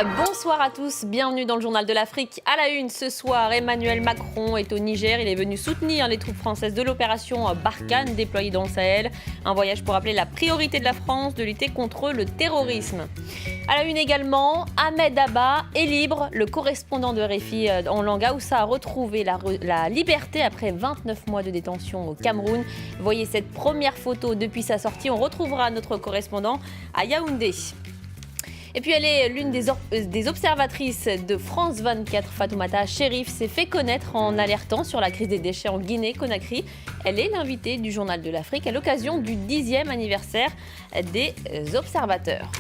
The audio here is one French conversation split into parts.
Bonsoir à tous, bienvenue dans le journal de l'Afrique. À la une ce soir, Emmanuel Macron est au Niger. Il est venu soutenir les troupes françaises de l'opération Barkhane déployée dans le Sahel. Un voyage pour rappeler la priorité de la France de lutter contre le terrorisme. À la une également, Ahmed Abba est libre. Le correspondant de RFI en langue Haoussa a retrouvé la liberté après 29 mois de détention au Cameroun. Voyez cette première photo depuis sa sortie. On retrouvera notre correspondant à Yaoundé. Et puis elle est l'une des observatrices de France 24, Fatoumata Chérif, s'est fait connaître en alertant sur la crise des déchets en Guinée-Conakry. Elle est l'invitée du Journal de l'Afrique à l'occasion du 10e anniversaire des observateurs.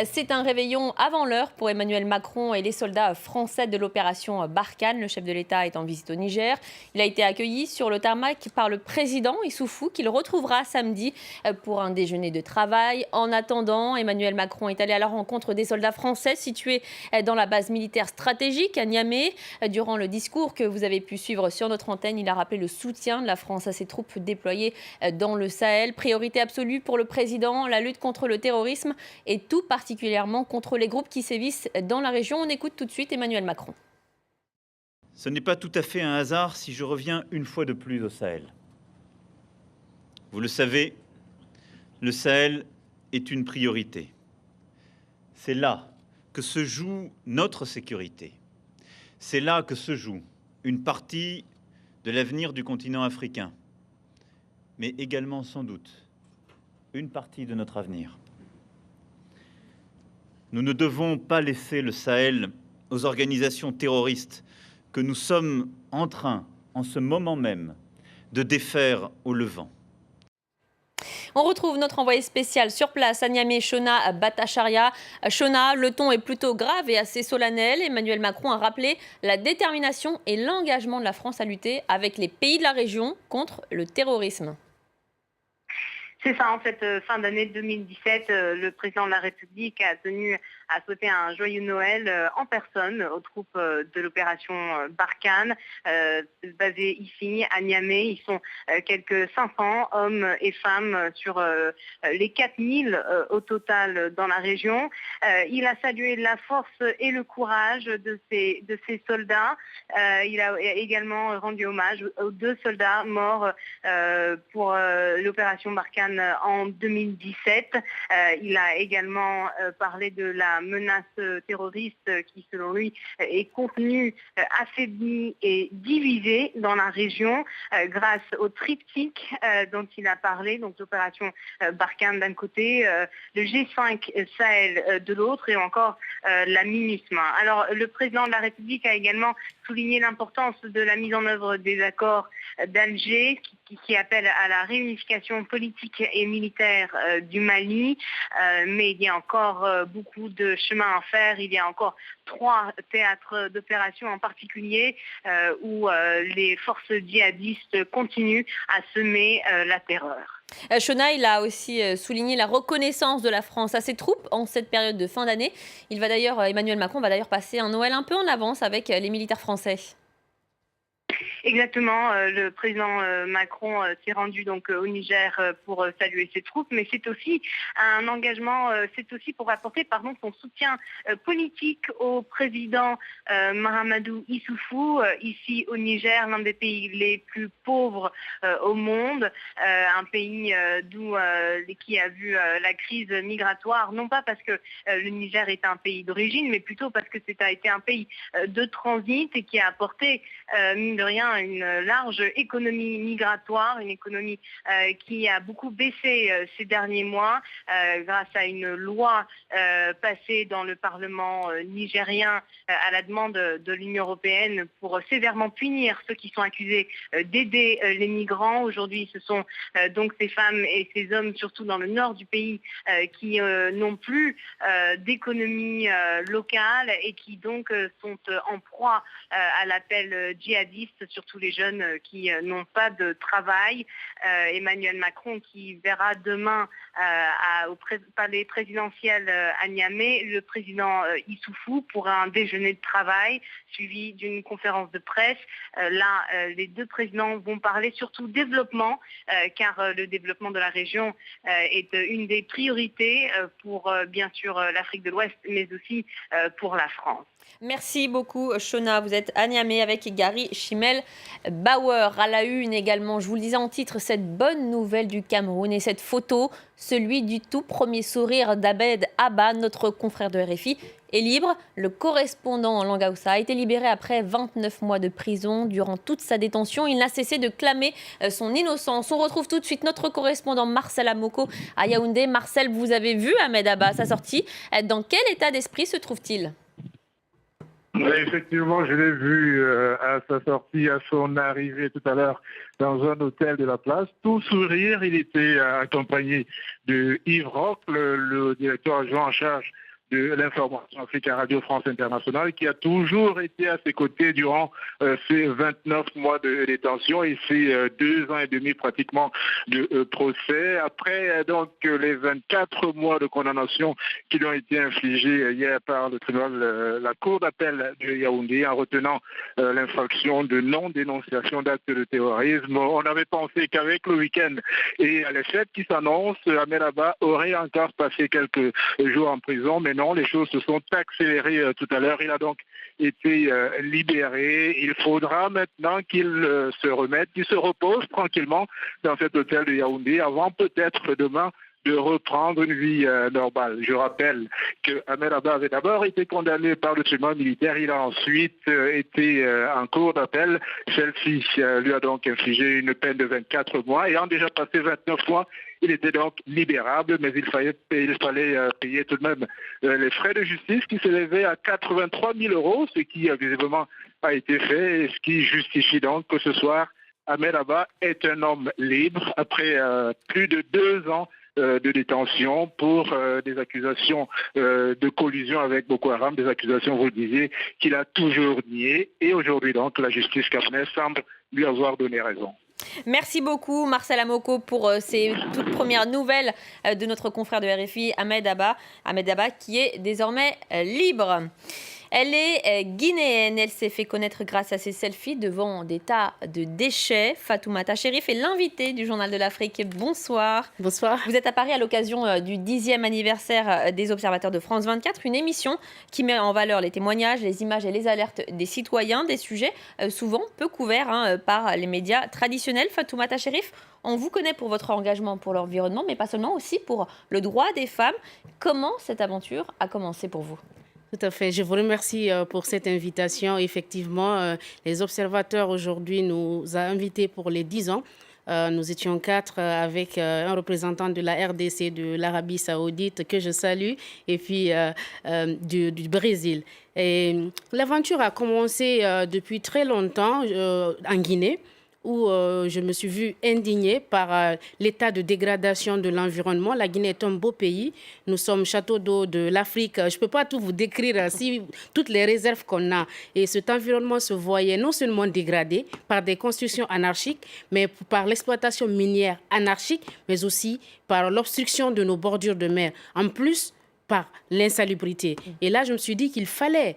C'est un réveillon avant l'heure pour Emmanuel Macron et les soldats français de l'opération Barkhane. Le chef de l'État est en visite au Niger. Il a été accueilli sur le tarmac par le président Issoufou, qu'il retrouvera samedi pour un déjeuner de travail. En attendant, Emmanuel Macron est allé à la rencontre des soldats français situés dans la base militaire stratégique à Niamey. Durant le discours que vous avez pu suivre sur notre antenne, il a rappelé le soutien de la France à ses troupes déployées dans le Sahel. Priorité absolue pour le président, la lutte contre le terrorisme et tout particulièrement contre les groupes qui sévissent dans la région. On écoute tout de suite Emmanuel Macron. Ce n'est pas tout à fait un hasard si je reviens une fois de plus au Sahel. Vous le savez, le Sahel est une priorité. C'est là que se joue notre sécurité. C'est là que se joue une partie de l'avenir du continent africain, mais également sans doute une partie de notre avenir. Nous ne devons pas laisser le Sahel aux organisations terroristes que nous sommes en train, en ce moment même, de défaire au Levant. On retrouve notre envoyé spécial sur place à Niamey, Chona Batacharia. Chona, le ton est plutôt grave et assez solennel. Emmanuel Macron a rappelé la détermination et l'engagement de la France à lutter avec les pays de la région contre le terrorisme. C'est ça, en fait, fin d'année 2017, le président de la République a tenu à souhaiter un joyeux Noël en personne aux troupes de l'opération Barkhane, basées ici à Niamey. Ils sont quelques 500 hommes et femmes sur les 4000 au total dans la région. Il a salué la force et le courage de ces soldats. Il a également rendu hommage aux 2 soldats morts pour l'opération Barkhane en 2017. Il a également parlé de la menace terroriste qui, selon lui, est contenue, affaiblie et divisée dans la région grâce au triptyque dont il a parlé, donc l'opération Barkhane d'un côté, le G5 Sahel de l'autre et encore la MINUSMA. Alors, le président de la République a également souligné l'importance de la mise en œuvre des accords d'Alger qui appelle à la réunification politique et militaire du Mali, mais il y a encore beaucoup de chemin à faire. Il y a encore 3 théâtres d'opération en particulier où les forces djihadistes continuent à semer la terreur. Chona, il a aussi souligné la reconnaissance de la France à ses troupes en cette période de fin d'année. Emmanuel Macron va d'ailleurs passer un Noël un peu en avance avec les militaires français. Exactement, le président Macron s'est rendu donc au Niger pour saluer ses troupes, mais c'est aussi un engagement, c'est aussi pour apporter son soutien politique au président Mahamadou Issoufou, ici au Niger, l'un des pays les plus pauvres au monde, un pays qui a vu la crise migratoire, non pas parce que le Niger est un pays d'origine, mais plutôt parce que ça a été un pays de transit et qui a apporté, mine de rien, une large économie migratoire, une économie qui a beaucoup baissé ces derniers mois grâce à une loi passée dans le Parlement nigérien à la demande de l'Union européenne pour sévèrement punir ceux qui sont accusés d'aider les migrants. Aujourd'hui, ce sont donc ces femmes et ces hommes, surtout dans le nord du pays, qui n'ont plus d'économie locale et qui donc sont en proie à l'appel djihadiste surtout les jeunes qui n'ont pas de travail. Emmanuel Macron qui verra demain au palais présidentiel à Niamey le président Issoufou pour un déjeuner de travail suivi d'une conférence de presse. Là, les deux présidents vont parler surtout développement, car le développement de la région est une des priorités pour bien sûr l'Afrique de l'Ouest, mais aussi pour la France. Merci beaucoup, Shona. Vous êtes à Niamey avec Gary Chimel Bauer. À la une également, je vous le disais en titre, cette bonne nouvelle du Cameroun et cette photo, celui du tout premier sourire d'Abed Abba, notre confrère de RFI, est libre. Le correspondant en langue Hausa a été libéré après 29 mois de prison. Durant toute sa détention, il n'a cessé de clamer son innocence. On retrouve tout de suite notre correspondant Marcel Amoko à Yaoundé. Marcel, vous avez vu Ahmed Abba à sa sortie. Dans quel état d'esprit se trouve-t-il ? Oui, effectivement, je l'ai vu à sa sortie, à son arrivée tout à l'heure dans un hôtel de la place. Tout sourire, il était accompagné de Yves Roch, le directeur adjoint en charge de l'information Afrique à Radio France Internationale, qui a toujours été à ses côtés durant ces 29 mois de détention et ces 2 ans et demi pratiquement de procès. Après donc les 24 mois de condamnation qui lui ont été infligés hier par le tribunal, la cour d'appel de Yaoundé, en retenant l'infraction de non-dénonciation d'actes de terrorisme, on avait pensé qu'avec le week-end et les fêtes qui s'annoncent, Ahmed Abba aurait encore passé quelques jours en prison, mais non, les choses se sont accélérées tout à l'heure. Il a donc été libéré. Il faudra maintenant qu'il se remette, qu'il se repose tranquillement dans cet hôtel de Yaoundé avant peut-être demain de reprendre une vie normale. Je rappelle que Ahmed Abba avait d'abord été condamné par le tribunal militaire. Il a ensuite été en cour d'appel. Celle-ci lui a donc infligé une peine de 24 mois. Ayant déjà passé 29 mois, il était donc libérable, mais il fallait payer tout de même les frais de justice qui s'élevaient à 83 000 €, ce qui visiblement a été fait et ce qui justifie donc que ce soir, Ahmed Abba est un homme libre après plus de 2 ans de détention pour des accusations de collusion avec Boko Haram, des accusations, vous le disiez, qu'il a toujours niées. Et aujourd'hui donc, la justice camerounaise semble lui avoir donné raison. Merci beaucoup Marcel Amoko pour ces toutes premières nouvelles de notre confrère de RFI, Ahmed Abba qui est désormais libre. Elle est guinéenne, elle s'est fait connaître grâce à ses selfies devant des tas de déchets. Fatoumata Chérif est l'invitée du Journal de l'Afrique. Bonsoir. Bonsoir. Vous êtes à Paris à l'occasion du 10e anniversaire des Observateurs de France 24, une émission qui met en valeur les témoignages, les images et les alertes des citoyens, des sujets souvent peu couverts par les médias traditionnels. Fatoumata Chérif, on vous connaît pour votre engagement pour l'environnement, mais pas seulement, aussi pour le droit des femmes. Comment cette aventure a commencé pour vous ? Tout à fait. Je vous remercie pour cette invitation. Effectivement, les observateurs aujourd'hui nous a invités pour les 10 ans. Nous étions 4 avec un représentant de la RDC, de l'Arabie Saoudite, que je salue, et puis du Brésil. Et l'aventure a commencé depuis très longtemps en Guinée, où je me suis vue indignée par l'état de dégradation de l'environnement. La Guinée est un beau pays. Nous sommes château d'eau de l'Afrique. Je ne peux pas tout vous décrire, toutes les réserves qu'on a. Et cet environnement se voyait non seulement dégradé par des constructions anarchiques, mais par l'exploitation minière anarchique, mais aussi par l'obstruction de nos bordures de mer. En plus, par l'insalubrité. Et là, je me suis dit qu'il fallait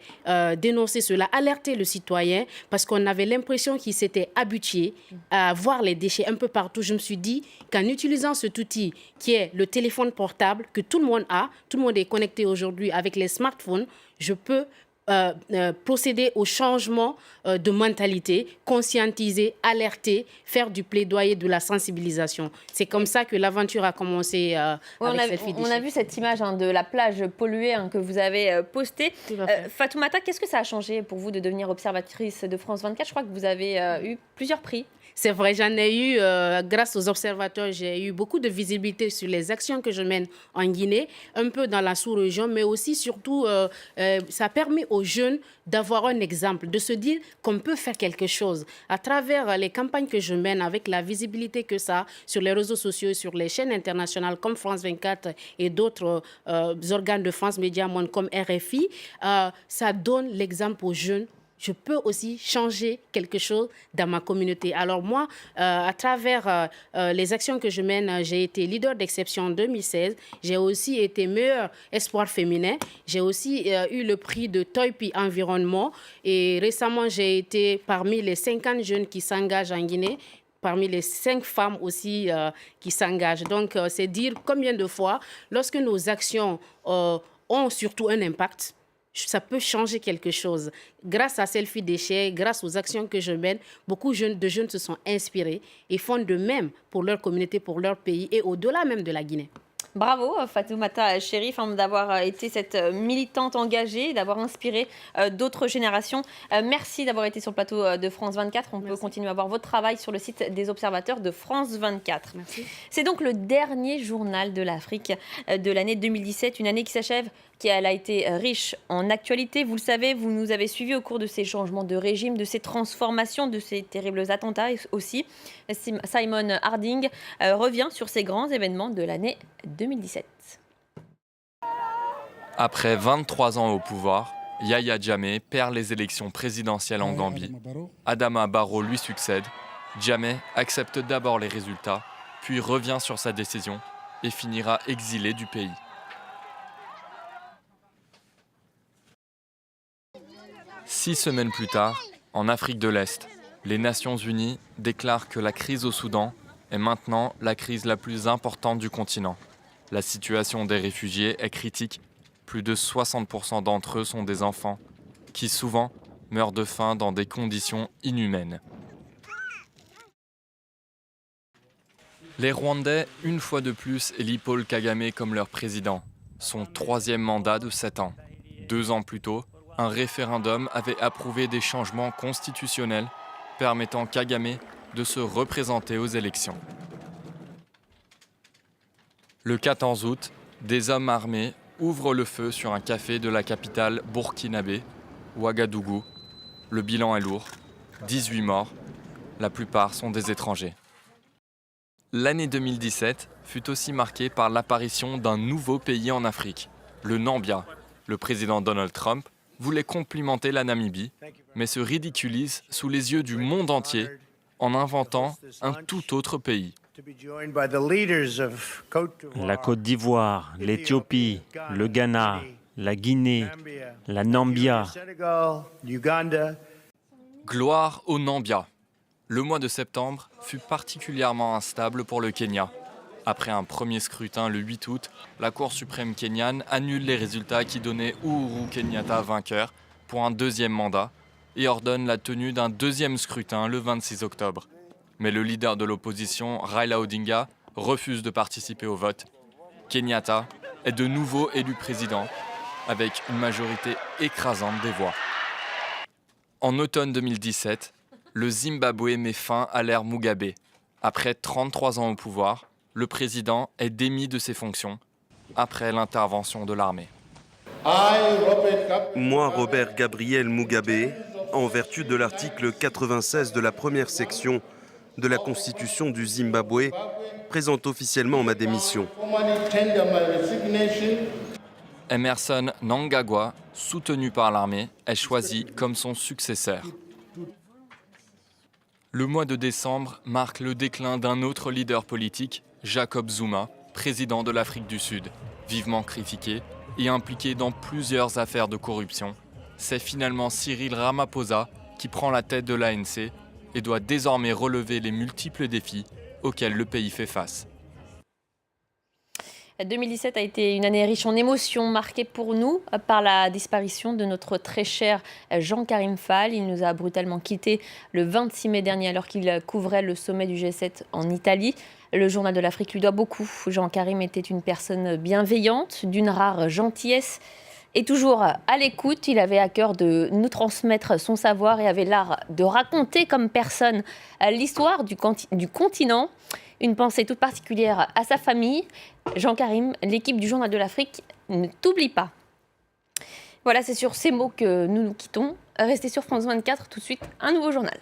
dénoncer cela, alerter le citoyen, parce qu'on avait l'impression qu'il s'était habitué à voir les déchets un peu partout. Je me suis dit qu'en utilisant cet outil qui est le téléphone portable, que tout le monde a, tout le monde est connecté aujourd'hui avec les smartphones, je peux procéder au changement de mentalité, conscientiser, alerter, faire du plaidoyer, de la sensibilisation. C'est comme ça que l'aventure a commencé avec Selfie Déchets. On a vu cette image de la plage polluée que vous avez postée. Fatoumata, qu'est-ce que ça a changé pour vous de devenir observatrice de France 24 ? Je crois que vous avez eu plusieurs prix. C'est vrai, j'en ai eu, grâce aux observateurs, j'ai eu beaucoup de visibilité sur les actions que je mène en Guinée, un peu dans la sous-région, mais aussi, surtout, ça permet aux jeunes d'avoir un exemple, de se dire qu'on peut faire quelque chose. À travers les campagnes que je mène, avec la visibilité que ça a sur les réseaux sociaux, sur les chaînes internationales comme France 24 et d'autres organes de France Média Monde comme RFI, ça donne l'exemple aux jeunes. je peux aussi changer quelque chose dans ma communauté. Alors moi, à travers les actions que je mène, j'ai été leader d'exception en 2016. J'ai aussi été meilleur espoir féminin. J'ai aussi eu le prix de Toypi Environnement. Et récemment, j'ai été parmi les 50 jeunes qui s'engagent en Guinée, parmi les 5 femmes aussi qui s'engagent. Donc, c'est dire combien de fois, lorsque nos actions ont surtout un impact, ça peut changer quelque chose. Grâce à Selfie Déchets, grâce aux actions que je mène, beaucoup de jeunes se sont inspirés et font de même pour leur communauté, pour leur pays et au-delà même de la Guinée. Bravo Fatoumata Chérif d'avoir été cette militante engagée, d'avoir inspiré d'autres générations. Merci d'avoir été sur le plateau de France 24. On peut continuer à voir votre travail sur le site des observateurs de France 24. Merci. C'est donc le dernier journal de l'Afrique de l'année 2017, une année qui s'achève, qui elle a été riche en actualité. Vous le savez, vous nous avez suivis au cours de ces changements de régime, de ces transformations, de ces terribles attentats aussi. Simon Harding revient sur ces grands événements de l'année 2017. Après 23 ans au pouvoir, Yahya Jammeh perd les élections présidentielles en Gambie. Adama Barrow lui succède. Jammeh accepte d'abord les résultats, puis revient sur sa décision et finira exilé du pays. Six semaines plus tard, en Afrique de l'Est, les Nations Unies déclarent que la crise au Soudan est maintenant la crise la plus importante du continent. La situation des réfugiés est critique. Plus de 60% d'entre eux sont des enfants, qui souvent meurent de faim dans des conditions inhumaines. Les Rwandais, une fois de plus, élisent Paul Kagame comme leur président. Son 3e mandat de 7 ans. 2 ans plus tôt, un référendum avait approuvé des changements constitutionnels permettant Kagame de se représenter aux élections. Le 14 août, des hommes armés ouvrent le feu sur un café de la capitale burkinabé, Ouagadougou. Le bilan est lourd, 18 morts, la plupart sont des étrangers. L'année 2017 fut aussi marquée par l'apparition d'un nouveau pays en Afrique, le Nambia. Le président Donald Trump voulait complimenter la Namibie, mais se ridiculise sous les yeux du monde entier en inventant un tout autre pays. La Côte d'Ivoire, l'Éthiopie, le Ghana, la Guinée, la Nambia. Gloire au Nambia. Le mois de septembre fut particulièrement instable pour le Kenya. Après un premier scrutin le 8 août, la Cour suprême kenyane annule les résultats qui donnaient Uhuru Kenyatta vainqueur pour un 2e mandat et ordonne la tenue d'un 2e scrutin le 26 octobre. Mais le leader de l'opposition, Raila Odinga, refuse de participer au vote. Kenyatta est de nouveau élu président avec une majorité écrasante des voix. En automne 2017, le Zimbabwe met fin à l'ère Mugabe. Après 33 ans au pouvoir, le président est démis de ses fonctions après l'intervention de l'armée. Moi, Robert Gabriel Mugabe, en vertu de l'article 96 de la première section de la Constitution du Zimbabwe, présente officiellement ma démission. Emerson Mnangagwa, soutenu par l'armée, est choisi comme son successeur. Le mois de décembre marque le déclin d'un autre leader politique, Jacob Zuma, président de l'Afrique du Sud. Vivement critiqué et impliqué dans plusieurs affaires de corruption, c'est finalement Cyril Ramaphosa qui prend la tête de l'ANC et doit désormais relever les multiples défis auxquels le pays fait face. 2017 a été une année riche en émotions, marquée pour nous par la disparition de notre très cher Jean-Karim Fall. Il nous a brutalement quittés le 26 mai dernier alors qu'il couvrait le sommet du G7 en Italie. Le journal de l'Afrique lui doit beaucoup. Jean-Karim était une personne bienveillante, d'une rare gentillesse et toujours à l'écoute. Il avait à cœur de nous transmettre son savoir et avait l'art de raconter comme personne l'histoire du continent. Une pensée toute particulière à sa famille. Jean-Karim, l'équipe du Journal de l'Afrique ne t'oublie pas. Voilà, c'est sur ces mots que nous nous quittons. Restez sur France 24, tout de suite, un nouveau journal.